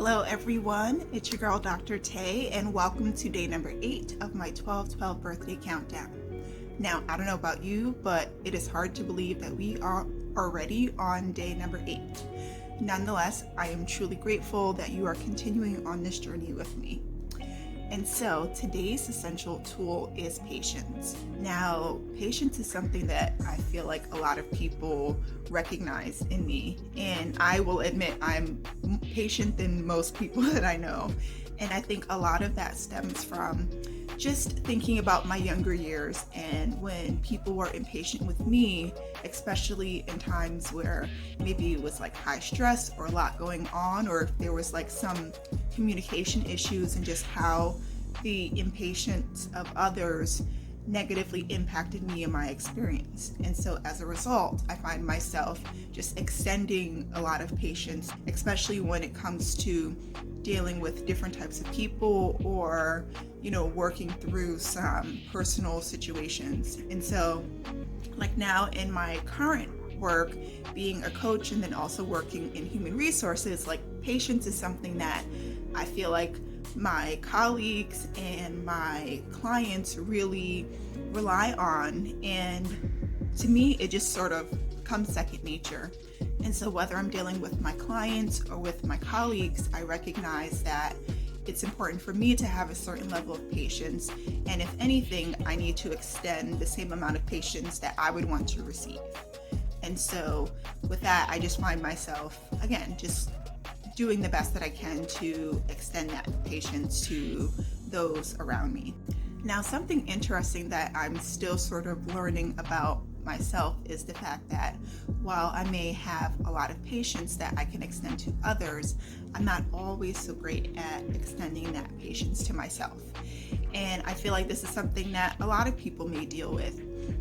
Hello everyone, it's your girl Dr. Tay and welcome to day number 8 of my 12/12 birthday countdown. Now, I don't know about you, but it is hard to believe that we are already on day number 8. Nonetheless, I am truly grateful that you are continuing on this journey with me. And so today's essential tool is patience. Now, patience is something that I feel like a lot of people recognize in me. And I will admit I'm patient than most people that I know. And I think a lot of that stems from just thinking about my younger years and when people were impatient with me, especially in times where maybe it was like high stress or a lot going on, or if there was like some communication issues and just how the impatience of others negatively impacted me and my experience. And so as a result, I find myself just extending a lot of patience, especially when it comes to dealing with different types of people or, working through some personal situations. And so like now in my current work, being a coach and then also working in human resources, like patience is something that I feel like my colleagues and my clients really rely on, and to me it just sort of comes second nature. And so whether I'm dealing with my clients or with my colleagues, I recognize that it's important for me to have a certain level of patience, and if anything, I need to extend the same amount of patience that I would want to receive. And so with that, I just find myself, again, just doing the best that I can to extend that patience to those around me. Now, something interesting that I'm still sort of learning about myself is the fact that while I may have a lot of patience that I can extend to others, I'm not always so great at extending that patience to myself. And I feel like this is something that a lot of people may deal with,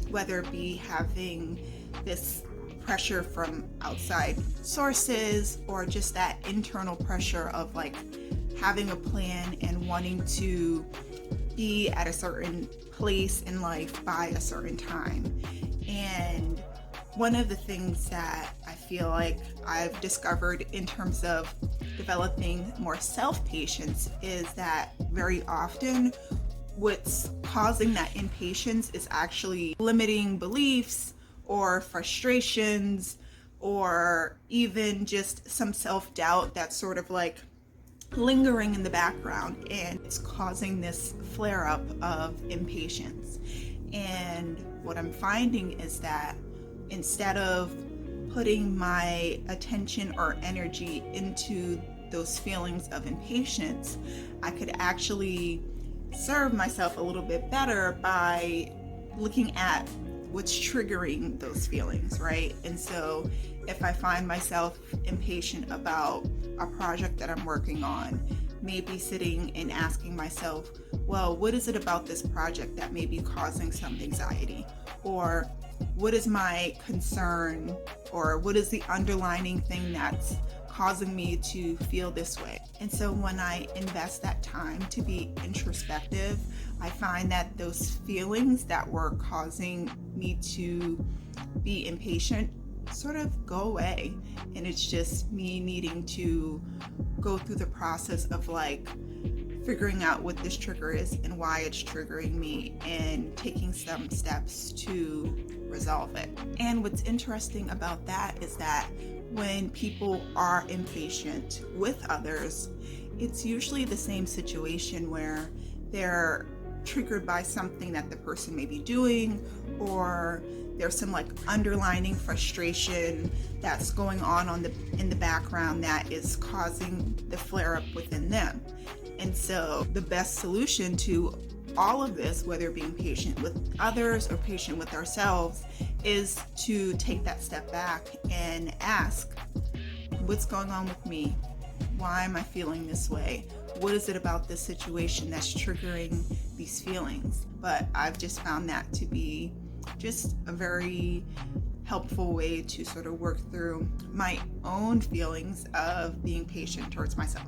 whether it be having this pressure from outside sources or just that internal pressure of like having a plan and wanting to be at a certain place in life by a certain time. And one of the things that I feel like I've discovered in terms of developing more self-patience is that very often what's causing that impatience is actually limiting beliefs or frustrations, or even just some self-doubt that's sort of like lingering in the background, and it's causing this flare-up of impatience. And what I'm finding is that instead of putting my attention or energy into those feelings of impatience, I could actually serve myself a little bit better by looking at what's triggering those feelings, right? And so if I find myself impatient about a project that I'm working on, maybe sitting and asking myself, well, what is it about this project that may be causing some anxiety? Or what is my concern? Or what is the underlining thing that's causing me to feel this way? And so when I invest that time to be introspective, I find that those feelings that were causing me to be impatient sort of go away. And it's just me needing to go through the process of like figuring out what this trigger is and why it's triggering me and taking some steps to resolve it. And what's interesting about that is that when people are impatient with others, it's usually the same situation where they're triggered by something that the person may be doing, or there's some like underlining frustration that's going on in the background that is causing the flare up within them. And so the best solution to all of this, whether being patient with others or patient with ourselves, is to take that step back and ask, what's going on with me? Why am I feeling this way? What is it about this situation that's triggering these feelings? But I've just found that to be just a very helpful way to sort of work through my own feelings of being patient towards myself.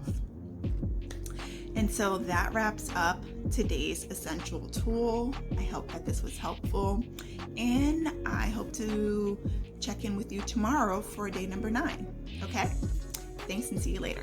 And so that wraps up today's essential tool. I hope that this was helpful, and I hope to check in with you tomorrow for day number 9. Okay? Thanks, and see you later.